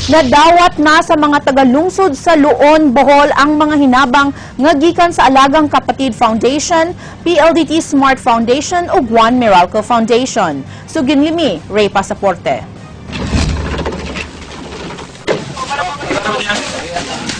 Nadawat na sa mga tagalungsod sa Luon, Bohol ang mga hinabang nga gikan sa Alagang Kapatid Foundation, PLDT Smart Foundation ug Juan Meralco Foundation. Suginlimi, Ray Pasaporte.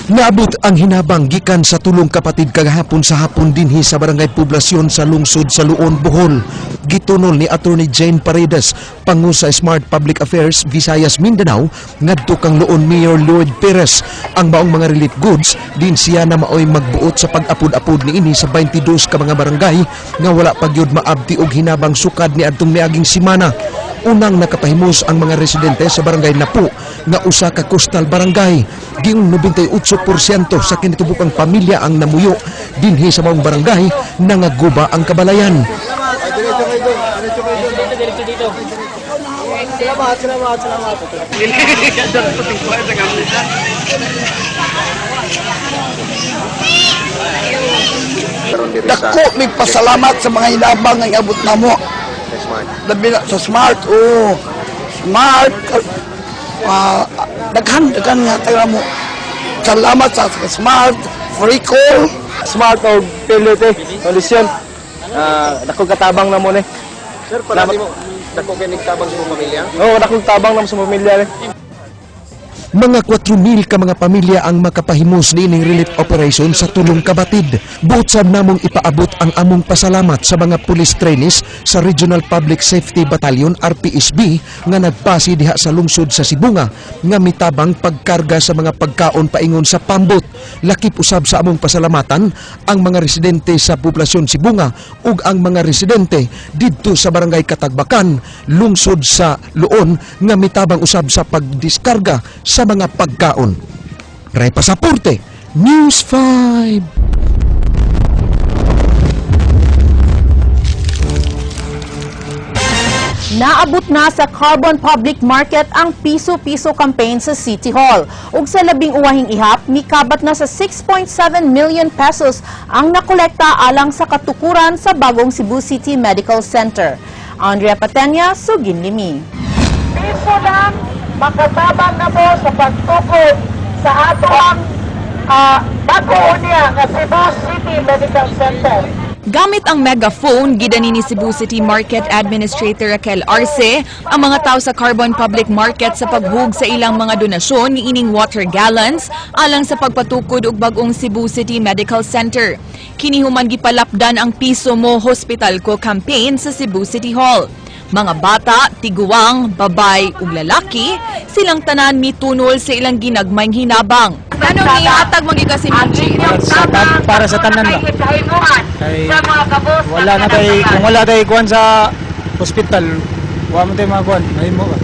Naabot ang hinabang gikan sa tulong kapatid kagahapon sa hapon dinhi sa barangay poblasyon sa lungsod sa Luon, Bohol. Gitunol ni Attorney Jane Paredes, pangu sa Smart Public Affairs Visayas Mindanao, ngadto kang Luon Mayor Lloyd Perez ang maong mga relief goods din siya na maoy magbuot sa pag-apod-apod niini sa 22 ka mga barangay nga wala pagyud maabti og hinabang sukad ni adtong miaging semana. Unang nakapahimos ang mga residente sa barangay Napu nga usa ka coastal barangay. Giing 98% sa kinatubukang pamilya ang namuyo dinhi sa maong barangay nangaguba ang kabalayan. Dako may pasalamat sa mga hinabang nga iabot namo. Labi na sa Smart, Smart. Daghan nga tayo mo. Salamat sa Smart, free call. Smart o PLDT, solusyon. Dako katabang na mo ni. Sir, para mo dako kinig tabang sa pamilya? Oo, dako tabang na mo sa pamilya ni. Mga 4,000 ka mga pamilya ang makapahimos niining relief operation sa tulong kabatid. Buot sab namong ipaabot ang among pasalamat sa mga police trainees sa Regional Public Safety Battalion RPSB nga nagpasi diha sa lungsod sa Sibunga nga mitabang pagkarga sa mga pagkaon paingon sa pambot. Lakip usab sa among pasalamatan ang mga residente sa poblasyon Sibunga ug ang mga residente didto sa barangay Katagbakan, lungsod sa Luon nga mitabang usab sa pagdiskarga sa mga pagkaon. Ray Pasaporte, News 5. Naabot na sa Carbon Public Market ang piso-piso campaign sa City Hall. Ug sa labing uwahing ihap, mikabat na sa 6.7 million pesos ang nakolekta alang sa katukuran sa bagong Cebu City Medical Center. Andrea Patenya, Suginlimi. Piso lang makatabang na mo sa pagtukod sa atong bago niya nga Cebu City Medical Center. Gamit ang megaphone, gidani ni Cebu City Market Administrator Raquel Arce ang mga tao sa Carbon Public Market sa paghug sa ilang mga donasyon ni ining water gallons alang sa pagpatukod og bagong Cebu City Medical Center. Kini human gipalapdan ang Piso Mo Hospital Ko campaign sa Cebu City Hall. Mga bata, tiguwang, babay ug lalaki, silang tanan mitunol sa ilang ginagmayng hinabang. Tanong ni atag magigasi Para sa tanan ba? Kay wala na tayo, kung wala tayo kuwan sa hospital, wala mo tayo makuwan, mahimo ba?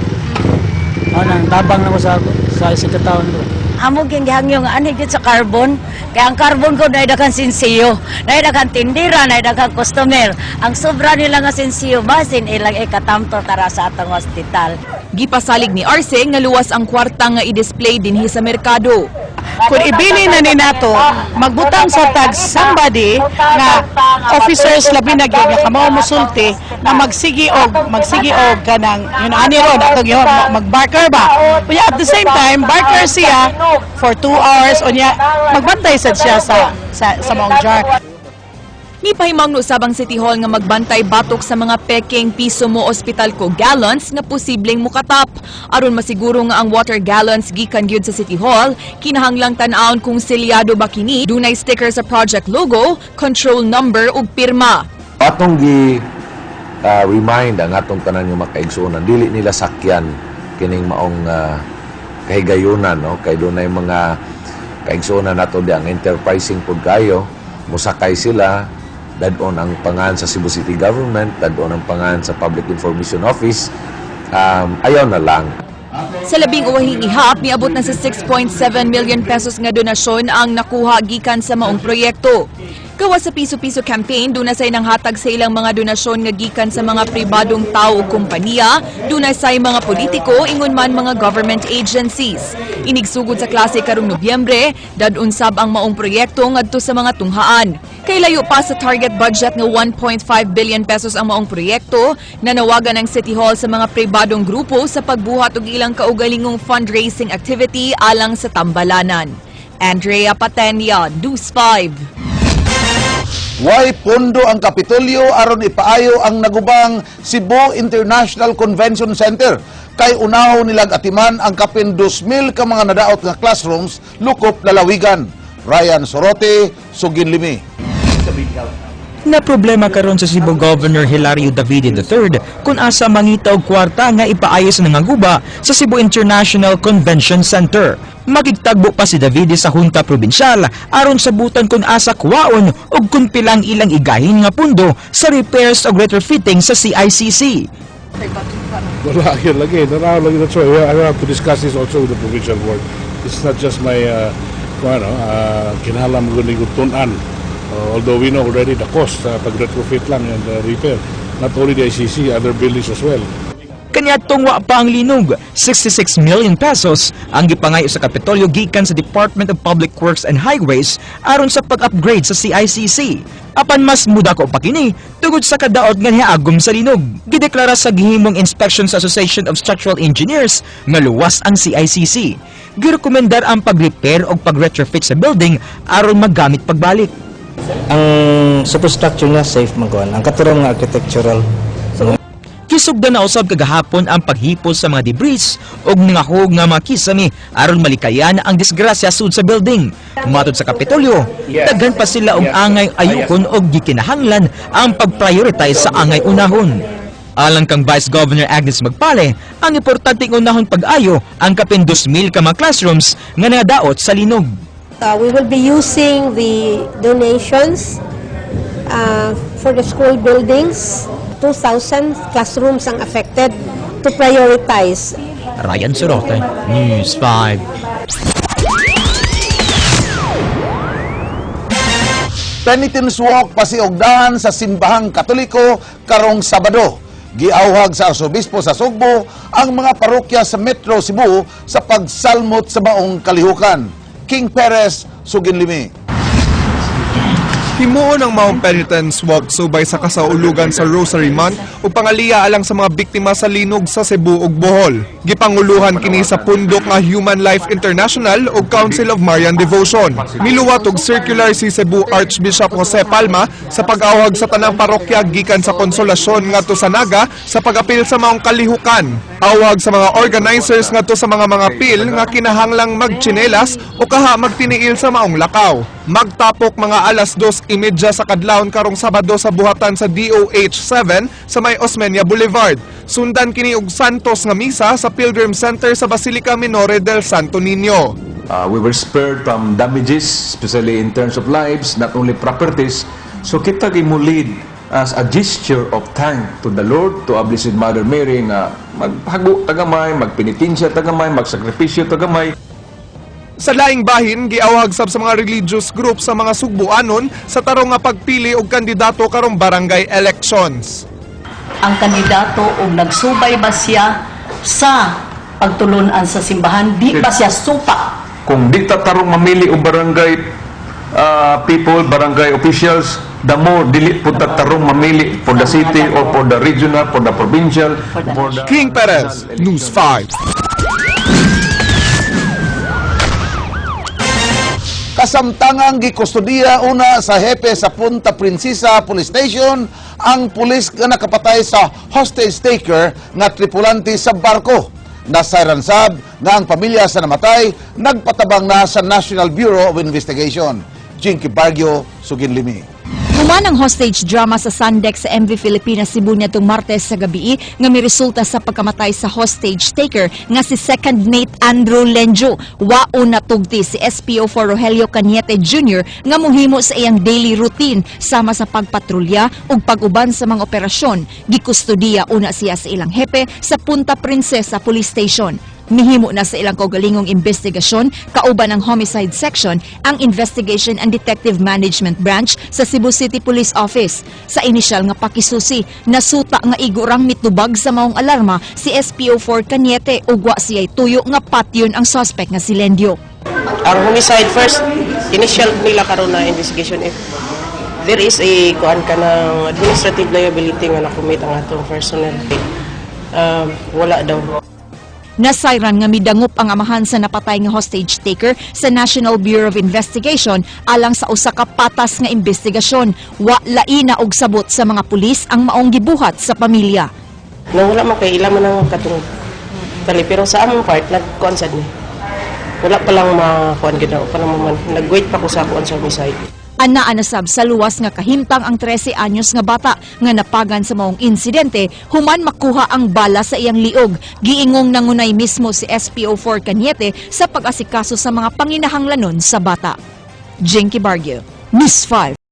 Nang tabang na ko sa isang taon ko. Amo ginghangyo nga ani gid sa carbon, kaya ang carbon ko naidakan sinsiyo, naidakan tindira, naidakan customer. Ang sobra nila nga sinsiyo basin ilang ikatamto tara sa atong hospital. Gipasalig ni Arce nga luwas ang kwarta nga i-display dinhi sa merkado. Kung ibili na ni nato, magbutang sa tag somebody na officers labi na gyud nga kamao mosulti na magsigi og kanang yun ani ron atong yun magbarker ba. Unya at the same time barker siya for 2 hours unya magbantay sad siya sa maong jar. Ni pahimangno sabang City Hall nga magbantay batok sa mga peking Piso Mo Hospital Ko gallons nga posibleng mukatap. Aron masiguro nga ang water gallons gikan gyud sa City Hall, kinahanglang tan-awon kung selyado ba kini, dunay sticker sa project logo, control number ug pirma. Atong remind ang atong tanan yung makaigsunan, dili nila sakyan kining maong kahigayunan, no? Kay dunay mga kaigsunan nato di ang enterprising pud kayo, musakay sila. Dadon ang pangan sa Cebu City Government, dadon ang pangan sa Public Information Office, ayaw na lang. Sa labing uwahing ihap, miabot na sa 6.7 million pesos nga donasyon ang nakuha gikan sa maong proyekto. Gawa sa piso-piso campaign, duna say nang hatag sa ilang mga donasyon nga gikan sa mga pribadong tao o kompanya, duna say mga politiko, ingon man mga government agencies. Inigsugod sa klase karong Nobyembre, dadunsab ang maong proyekto ngadto sa mga tunghaan. Kay layo pa sa target budget nga 1.5 billion pesos ang maong proyekto, nanawagan ang City Hall sa mga pribadong grupo sa pagbuhat og ilang kaugalingong fundraising activity alang sa tambalanan. Andrea Patenia, News 5. Way pondo ang Kapitolyo aron ipaayo ang nagubang Cebu International Convention Center. Kay unaho nilag atiman ang kapin 2,000 ka mga nadaot nga classrooms lukop lalawigan. Ryan Sorote, Suginlimi. Na problema karon sa Cebu Governor Hilario David III kung asa mangita og kwarta nga ipaayo sa nangaguba sa Cebu International Convention Center. Magigtagbo pa si David sa Junta Provincial aron sabutan kung asa kuwaon og kung pilang ilang igahin nga pundo sa repairs o retrofitting sa CICC. Wala yun lagi. That's why I have to discuss this also with the provincial board. It's not just my kinahalam ko tunan. Although we know already the cost pag-retrofit lang and repair. Not only the ICC, other buildings as well. Kanya tungwa pa ang linog, 66 million pesos ang gipangayo sa Kapitolyo gikan sa Department of Public Works and Highways aron sa pag-upgrade sa CICC. Apan mas muda ko pa kini tungod sa kadaot nga niagom sa linog. Gideklara sa gihimong Inspections Association of Structural Engineers nga luwas ang CICC. Girekomendar ang pag-repair o pag-retrofit sa building aron magamit pagbalik. Ang superstructure niya safe magkuhan. Ang katurang nga architectural. Kisugdan na usab kagahapon ang paghipos sa mga debris ug nangahog nga mga kisami aron malikayan ang disgrasya sud sa building. Matod sa Kapitolyo, daghan pa sila og angay ayukon og gikinahanglan ang pag-prioritize sa angay unahon. Alang kang Vice Governor Agnes Magpale, ang importanteng unahon pag-ayo ang kapin 2,000 ka mga classrooms nga nadaot sa linog. We will be using the donations for the school buildings. 2,000 classrooms ang affected to prioritize. Ryan Sorote, News 5. Penitence walk pasiugdahan sa Simbahang Katoliko karong Sabado. Giawhag sa Arsobispo sa Sugbo ang mga parokya sa Metro Cebu sa pagsalmot sa maong kalihukan. King Perez, Suginlimi. Himuon ang maong penitence walk subay sa kasaulugan sa Rosary Month o pangaliya alang sa mga biktima sa linog sa Cebu ug Bohol. Gipanguluhan kini sa pundok nga Human Life International o Council of Marian Devotion. Miluwat og circular si Cebu Archbishop Jose Palma sa pag-awhag sa tanang parokya gikan sa konsolasyon ngadto sa Naga sa pag-apil sa maong kalihukan. Awhag sa mga organizers ngadto sa mga pil nga kinahanglang magtsinelas o kaha magtiniil sa maong lakaw. Magtapok mga alas 2:30 sa kadlawon karong Sabado sa buhatan sa DOH-7 sa may Osmeña Boulevard. Sundan kini og Santos nga misa sa Pilgrim Center sa Basilica Minore del Santo Niño. We were spared from damages, especially in terms of lives, not only properties. So kita gimulid as a gesture of thank to the Lord, to our Blessed Mother Mary nga maghago tagamay, magpenitensya tagamay, magsakripisyo tagamay. Sa laing bahin, giawhag sab sa mga religious group sa mga Sugbuanon sa tarong nga pagpili og kandidato karong barangay elections. Ang kandidato o nagsubay ba siya sa pagtulunan sa simbahan, di ba siya supa? Kung di ta tarong mamili og barangay people, barangay officials, the more dili po ta tarong mamili for the city or for the regional, for the provincial, for the... King Perez, News 5. Kasamtangang gikustudiya una sa hepe sa Punta Princesa Police Station ang pulis nga nakapatay sa hostage taker nga tripulante sa barko. Nasayran sab nga ang pamilya sa namatay nagpatabang na sa National Bureau of Investigation. Jinky Bargio, Suginlimi. Human ang hostage drama sa Sandex sa MV Pilipinas Cebu nitong Martes sa gabi nga miresulta sa pagkamatay sa hostage taker nga si Second Mate Andrew Lenjo. Waon natugti si SPO4 Rogelio Cañete Jr. nga mohimo sa iyang daily routine sama sa pagpatrolya ug pag-uban sa mga operasyon. Gikustudiya una siya sa ilang hepe sa Punta Princesa Police Station. Mihimo na sa ilang kaugalingong investigasyon, kauban ng Homicide Section, ang Investigation and Detective Management Branch sa Cebu City Police Office. Sa inisyal nga pakisusi, nasuta nga igurang mitubag sa maong alarma si SPO4 Cañete ug wa siya'y tuyo nga patyon ang suspect nga si Lendio. Ang homicide first, initial nila karon na investigation if there is a kuan ka ng administrative liability nga nakumit ang atong personnel. Wala daw. Nasayran nga midangup ang amahan sa napatay nga hostage taker sa National Bureau of Investigation alang sa usa ka patas nga investigasyon. Wa laina og sabot sa mga pulis ang maong gibuhat sa pamilya. Wala man kay ila man ang katong kali pero sa among part nagkuan sad ni. Wala pa lang makuan gid pa naman. Nag-wait pa ko sa kuan sa homicide. Anaa nasab sa luwas nga kahimtang ang 13 anyos nga bata nga napagan sa maong insidente human makuha ang bala sa iyang liog. Giingong nangunay mismo si SPO4 Cañete sa pag-asikaso sa mga panginahanglanon sa bata. Jinky Bargio, News 5.